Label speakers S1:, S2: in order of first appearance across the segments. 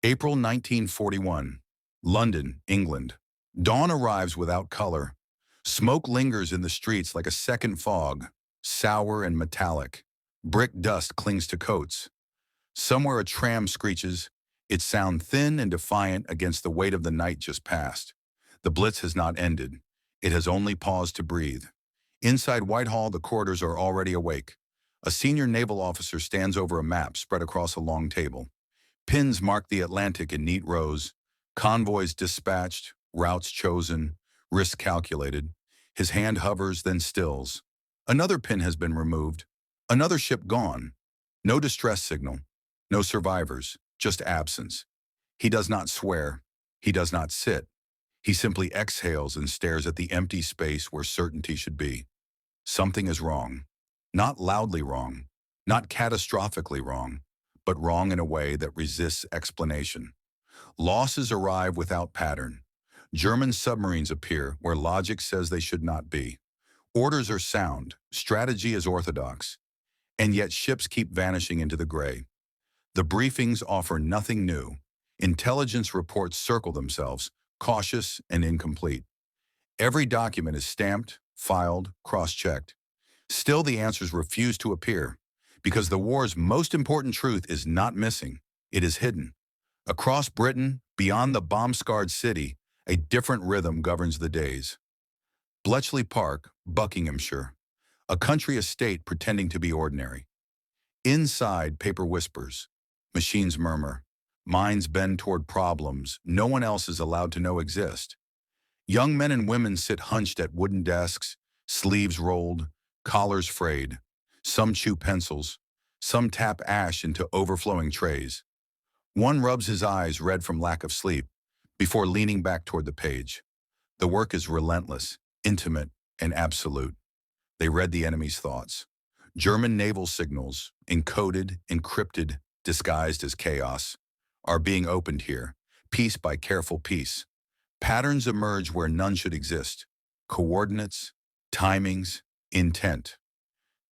S1: April 1941. London, England. Dawn arrives without color. Smoke lingers in the streets like a second fog, sour and metallic. Brick dust clings to coats. Somewhere a tram screeches, its sound thin and defiant against the weight of the night just past. The Blitz has not ended. It has only paused to breathe. Inside Whitehall, the corridors are already awake. A senior naval officer stands over a map spread across a long table. Pins mark the Atlantic in neat rows, convoys dispatched, routes chosen, risks calculated. His hand hovers, then stills. Another pin has been removed. Another ship gone. No distress signal. No survivors, just absence. He does not swear. He does not sit. He simply exhales and stares at the empty space where certainty should be. Something is wrong. Not loudly wrong. Not catastrophically wrong, but wrong in a way that resists explanation. Losses arrive without pattern. German submarines appear where logic says they should not be. Orders are sound, strategy is orthodox, and yet ships keep vanishing into the gray. The briefings offer nothing new. Intelligence reports circle themselves, cautious and incomplete. Every document is stamped, filed, cross-checked. Still, the answers refuse to appear, because the war's most important truth is not missing, it is hidden. Across Britain, beyond the bomb-scarred city, a different rhythm governs the days. Bletchley Park, Buckinghamshire, a country estate pretending to be ordinary. Inside, paper whispers, machines murmur, minds bend toward problems no one else is allowed to know exist. Young men and women sit hunched at wooden desks, sleeves rolled, collars frayed. Some chew pencils, some tap ash into overflowing trays. One rubs his eyes red from lack of sleep before leaning back toward the page. The work is relentless, intimate, and absolute. They read the enemy's thoughts. German naval signals, encoded, encrypted, disguised as chaos, are being opened here, piece by careful piece. Patterns emerge where none should exist. Coordinates, timings, intent.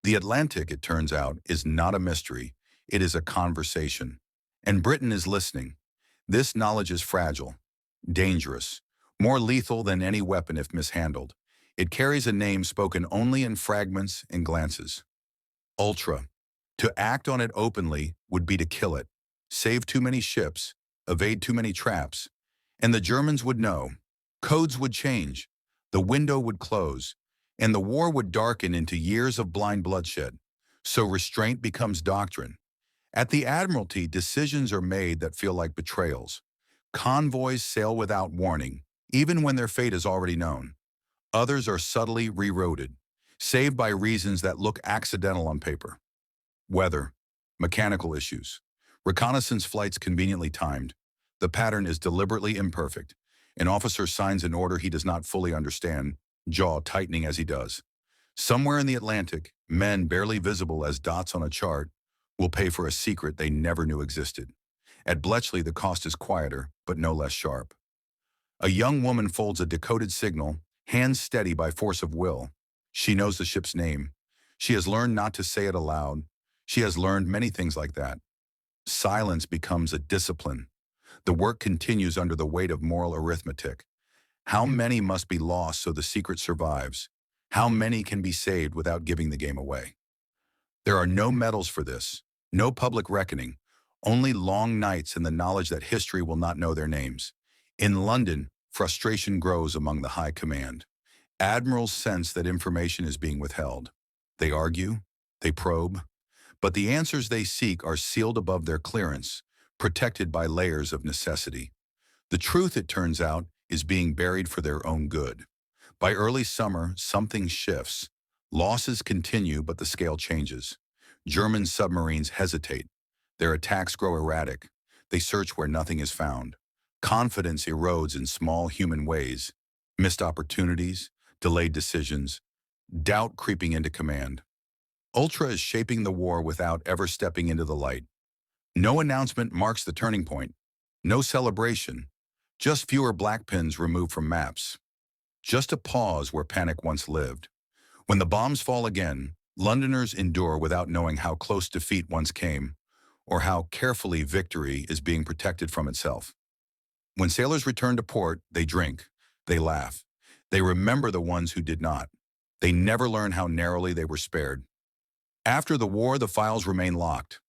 S1: The Atlantic, it turns out, is not a mystery. It is a conversation. And Britain is listening. This knowledge is fragile, dangerous, more lethal than any weapon if mishandled. It carries a name spoken only in fragments and glances. Ultra. To act on it openly would be to kill it, save too many ships, evade too many traps, and the Germans would know. Codes would change, the window would close, and the war would darken into years of blind bloodshed. So restraint becomes doctrine. At the Admiralty, decisions are made that feel like betrayals. Convoys sail without warning, even when their fate is already known. Others are subtly rewrote, saved by reasons that look accidental on paper. Weather, mechanical issues, reconnaissance flights conveniently timed. The pattern is deliberately imperfect. An officer signs an order he does not fully understand, jaw tightening as he does. Somewhere in the Atlantic, men barely visible as dots on a chart will pay for a secret they never knew existed. At Bletchley, the cost is quieter, but no less sharp. A young woman folds a decoded signal, hands steady by force of will. She knows the ship's name. She has learned not to say it aloud. She has learned many things like that. Silence becomes a discipline. The work continues under the weight of moral arithmetic. How many must be lost so the secret survives? How many can be saved without giving the game away? There are no medals for this, no public reckoning, only long nights and the knowledge that history will not know their names. In London, frustration grows among the high command. Admirals sense that information is being withheld. They argue, they probe, but the answers they seek are sealed above their clearance, protected by layers of necessity. The truth, it turns out, is being buried for their own good. By early summer, something shifts. Losses continue, but the scale changes. German submarines hesitate. Their attacks grow erratic. They search where nothing is found. Confidence erodes in small human ways. Missed opportunities, delayed decisions, doubt creeping into command. Ultra is shaping the war without ever stepping into the light. No announcement marks the turning point. No celebration. Just fewer black pins removed from maps. Just a pause where panic once lived. When the bombs fall again, Londoners endure without knowing how close defeat once came. or how carefully victory is being protected from itself. When sailors return to port, they drink, they laugh. They remember the ones who did not. They never learn how narrowly they were spared. After the war, the files remain locked.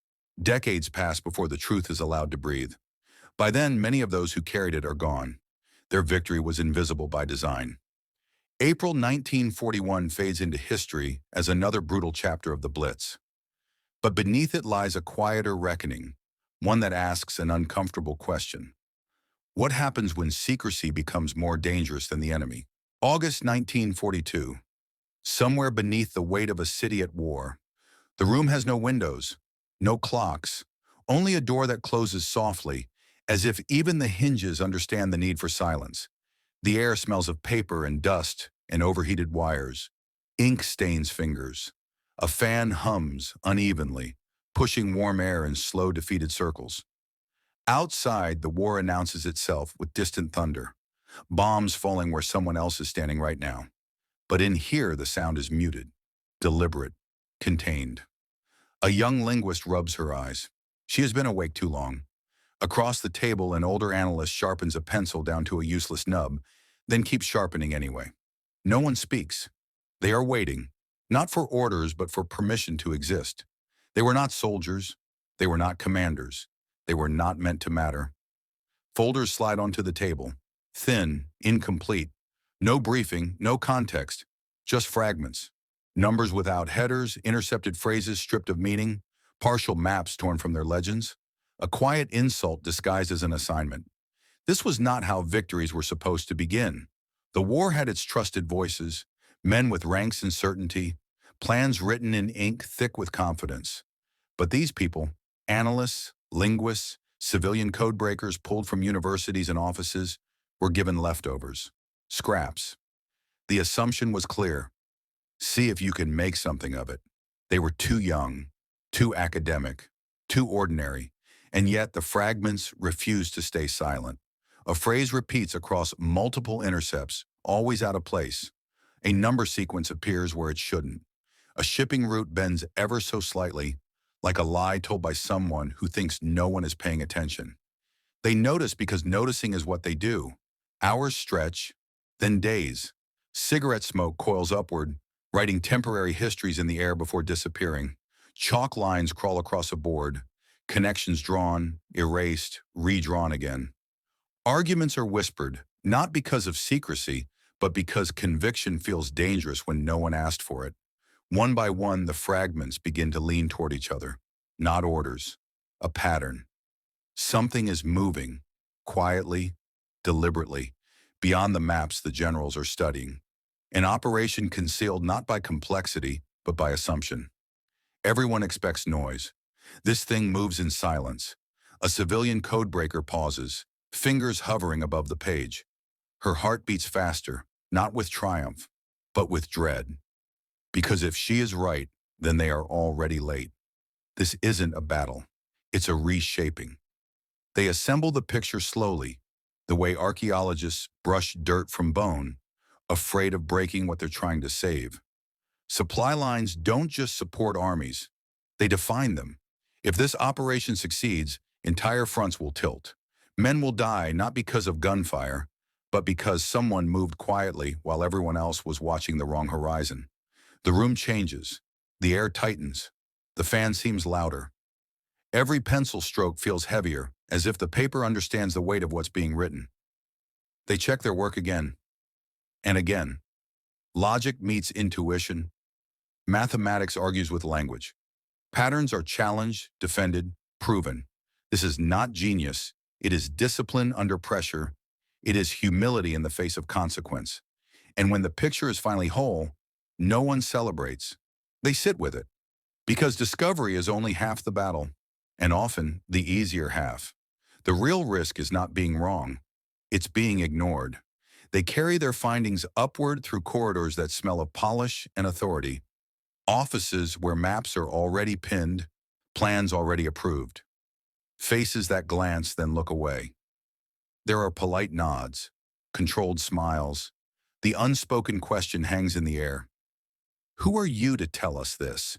S1: Decades pass before the truth is allowed to breathe. By then, many of those who carried it are gone. Their victory was invisible by design. April 1941 fades into history as another brutal chapter of the Blitz. But beneath it lies a quieter reckoning, one that asks an uncomfortable question. What happens when secrecy becomes more dangerous than the enemy? August 1942. Somewhere beneath the weight of a city at war. The room has no windows, no clocks, only a door that closes softly, as if even the hinges understand the need for silence. The air smells of paper and dust and overheated wires. Ink stains fingers. A fan hums unevenly, pushing warm air in slow, defeated circles. Outside, the war announces itself with distant thunder, bombs falling where someone else is standing right now. But in here, the sound is muted, deliberate, contained. A young linguist rubs her eyes. She has been awake too long. Across the table, an older analyst sharpens a pencil down to a useless nub, then keeps sharpening anyway. No one speaks. They are waiting, not for orders, but for permission to exist. They were not soldiers. They were not commanders. They were not meant to matter. Folders slide onto the table, thin, incomplete. No briefing, no context, just fragments. Numbers without headers, intercepted phrases stripped of meaning, partial maps torn from their legends. A quiet insult disguised as an assignment. This was not how victories were supposed to begin. The war had its trusted voices, men with ranks and certainty, plans written in ink thick with confidence. But these people, analysts, linguists, civilian codebreakers pulled from universities and offices, were given leftovers. Scraps. The assumption was clear. See if you can make something of it. They were too young, too academic, too ordinary, and yet the fragments refused to stay silent. A phrase repeats across multiple intercepts, always out of place. A number sequence appears where it shouldn't. A shipping route bends ever so slightly, like a lie told by someone who thinks no one is paying attention. They notice because noticing is what they do. Hours stretch, then days. Cigarette smoke coils upward, writing temporary histories in the air before disappearing. Chalk lines crawl across a board, connections drawn, erased, redrawn again. Arguments are whispered, not because of secrecy, but because conviction feels dangerous when no one asked for it. One by one, the fragments begin to lean toward each other. Not orders, a pattern. Something is moving, quietly, deliberately, beyond the maps the generals are studying. An operation concealed not by complexity, but by assumption. Everyone expects noise. This thing moves in silence. A civilian codebreaker pauses, fingers hovering above the page. Her heart beats faster, not with triumph, but with dread. Because if she is right, then they are already late. This isn't a battle. It's a reshaping. They assemble the picture slowly, the way archaeologists brush dirt from bone, afraid of breaking what they're trying to save. Supply lines don't just support armies, they define them. If this operation succeeds, entire fronts will tilt. Men will die not because of gunfire, but because someone moved quietly while everyone else was watching the wrong horizon. The room changes. The air tightens. The fan seems louder. Every pencil stroke feels heavier, as if the paper understands the weight of what's being written. They check their work again and again. Logic meets intuition. Mathematics argues with language. Patterns are challenged, defended, proven. This is not genius. It is discipline under pressure. It is humility in the face of consequence. And when the picture is finally whole, no one celebrates. They sit with it. Because discovery is only half the battle, and often the easier half. The real risk is not being wrong. It's being ignored. They carry their findings upward through corridors that smell of polish and authority. Offices where maps are already pinned, plans already approved. Faces that glance then look away. There are polite nods, controlled smiles. The unspoken question hangs in the air. Who are you to tell us this?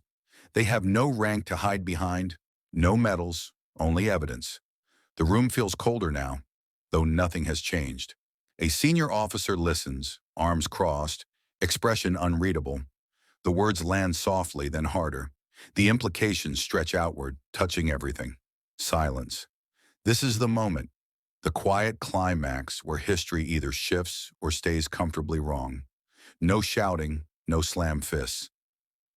S1: They have no rank to hide behind, No medals, only evidence. The room feels colder now, though nothing has changed. A senior officer listens, arms crossed, expression unreadable. The words land softly, then harder. The implications stretch outward, touching everything. Silence. This is the moment, the quiet climax where history either shifts or stays comfortably wrong. No shouting, no slam fists.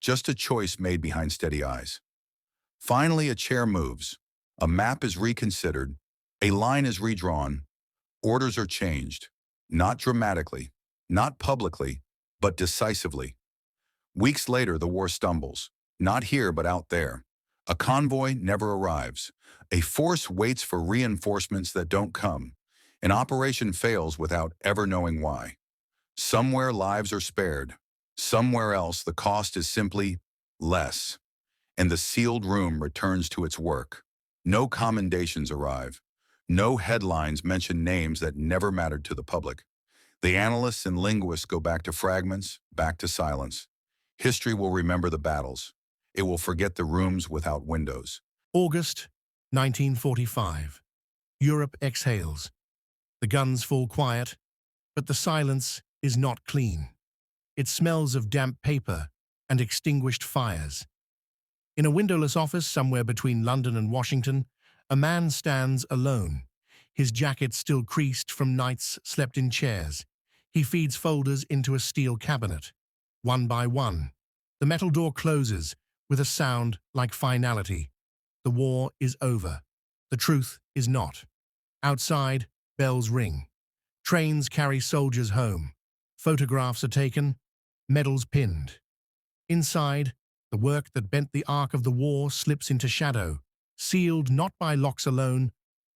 S1: Just a choice made behind steady eyes. Finally, a chair moves. A map is reconsidered. A line is redrawn. Orders are changed. Not dramatically, not publicly, but decisively. Weeks later, the war stumbles. Not here, but out there. A convoy never arrives. A force waits for reinforcements that don't come. An operation fails without ever knowing why. Somewhere lives are spared. Somewhere else the cost is simply less. And the sealed room returns to its work. No commendations arrive. No headlines mention names that never mattered to the public. The analysts and linguists go back to fragments, back to silence. History will remember the battles. It will forget the rooms without windows.
S2: August 1945. Europe exhales. The guns fall quiet, but the silence is not clean. It smells of damp paper and extinguished fires. In a windowless office somewhere between London and Washington, a man stands alone, his jacket still creased from nights slept in chairs. He feeds folders into a steel cabinet. One by one, the metal door closes with a sound like finality. The war is over. The truth is not. Outside, bells ring. Trains carry soldiers home. Photographs are taken, medals pinned. Inside, the work that bent the arc of the war slips into shadow, sealed not by locks alone,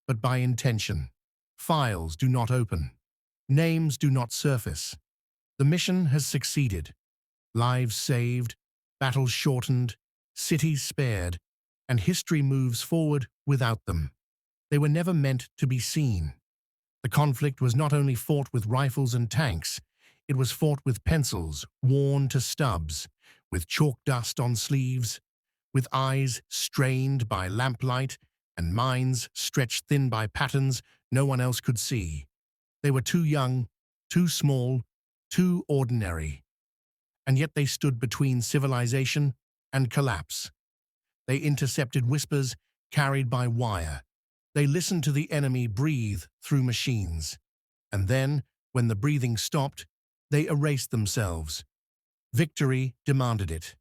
S2: but by intention. Files do not open. Names do not surface. The mission has succeeded. Lives saved, battles shortened, cities spared, and history moves forward without them. They were never meant to be seen. The conflict was not only fought with rifles and tanks, it was fought with pencils worn to stubs, with chalk dust on sleeves, with eyes strained by lamplight and minds stretched thin by patterns no one else could see. They were too young, too small, too ordinary. And yet they stood between civilization and collapse. They intercepted whispers carried by wire. They listened to the enemy breathe through machines. And then, when the breathing stopped, they erased themselves. Victory demanded it.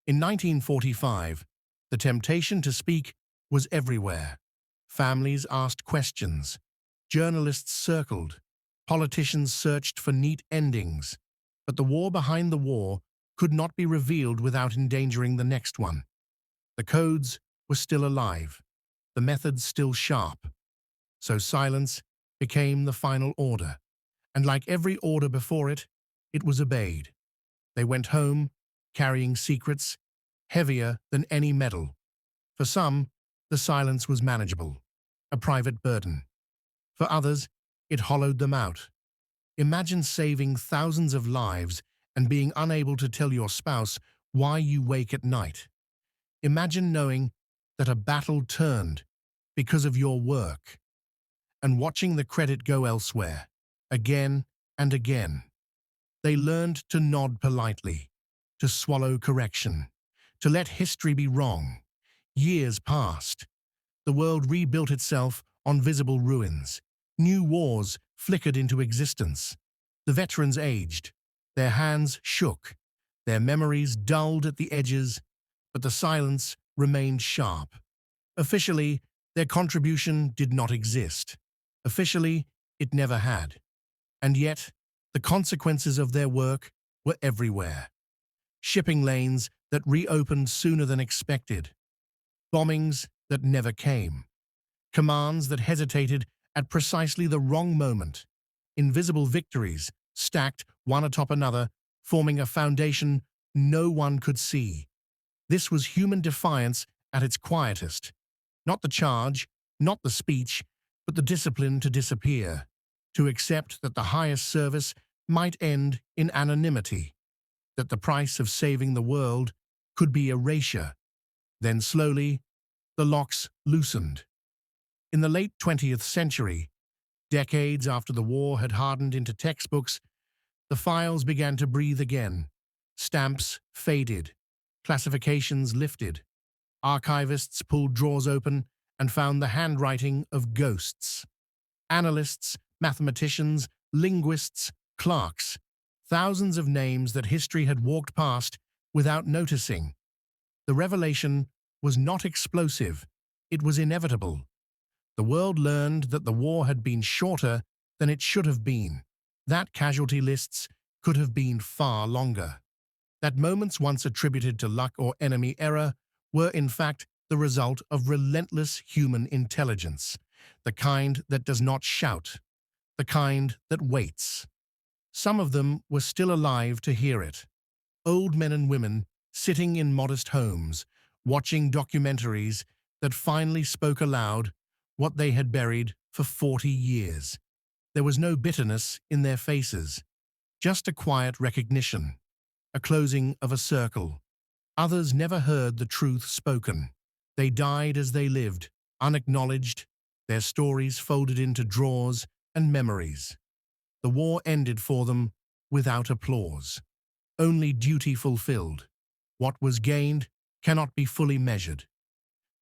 S2: In 1945, the temptation to speak was everywhere. Families asked questions. Journalists circled. Politicians searched for neat endings. But the war behind the war could not be revealed without endangering the next one. The codes were still alive, the methods still sharp. So silence became the final order, and like every order before it, it was obeyed. They went home, carrying secrets, heavier than any medal. For some, the silence was manageable, a private burden. For others, it hollowed them out. Imagine saving thousands of lives and being unable to tell your spouse why you wake at night. Imagine knowing that a battle turned because of your work and watching the credit go elsewhere, again and again. They learned to nod politely, to swallow correction, to let history be wrong. Years passed. The world rebuilt itself on visible ruins. New wars flickered into existence. The veterans aged. Their hands shook. Their memories dulled at the edges, but the silence remained sharp. Officially, their contribution did not exist. Officially, it never had. And yet, the consequences of their work were everywhere. Shipping lanes that reopened sooner than expected. Bombings that never came. Commands that hesitated at precisely the wrong moment. Invisible victories, stacked one atop another, forming a foundation no one could see. This was human defiance at its quietest. Not the charge, not the speech, but the discipline to disappear, to accept that the highest service might end in anonymity, that the price of saving the world could be erasure. Then slowly, The locks loosened. In the late 20th century, decades after the war had hardened into textbooks, the files began to breathe again. Stamps faded, classifications lifted. Archivists pulled drawers open and found the handwriting of ghosts. Analysts, mathematicians, linguists, clerks, thousands of names that history had walked past without noticing. The revelation was not explosive, it was inevitable. The world learned that the war had been shorter than it should have been, that casualty lists could have been far longer, that moments once attributed to luck or enemy error were in fact the result of relentless human intelligence, the kind that does not shout, the kind that waits. Some of them were still alive to hear it. Old men and women sitting in modest homes, watching documentaries that finally spoke aloud what they had buried for 40 years. There was no bitterness in their faces, just a quiet recognition, a closing of a circle. Others never heard the truth spoken. They died as they lived, unacknowledged, their stories folded into drawers and memories. The war ended for them without applause. Only duty fulfilled. What was gained cannot be fully measured.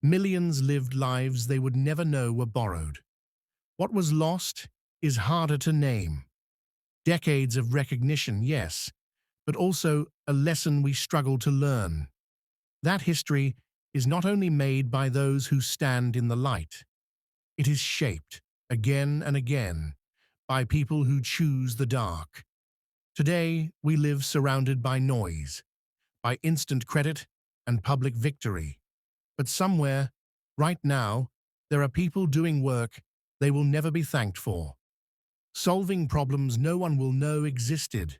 S2: Millions lived lives they would never know were borrowed. What was lost is harder to name. Decades of recognition, yes, but also a lesson we struggle to learn. That history is not only made by those who stand in the light. It is shaped, again and again, by people who choose the dark. Today, we live surrounded by noise, by instant credit and public victory. But somewhere, right now, there are people doing work they will never be thanked for. Solving problems no one will know existed.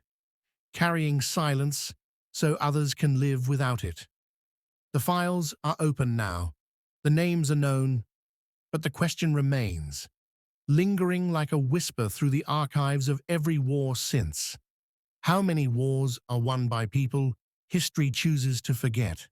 S2: Carrying silence so others can live without it. The files are open now. The names are known. But the question remains, lingering like a whisper through the archives of every war since. How many wars are won by people history chooses to forget?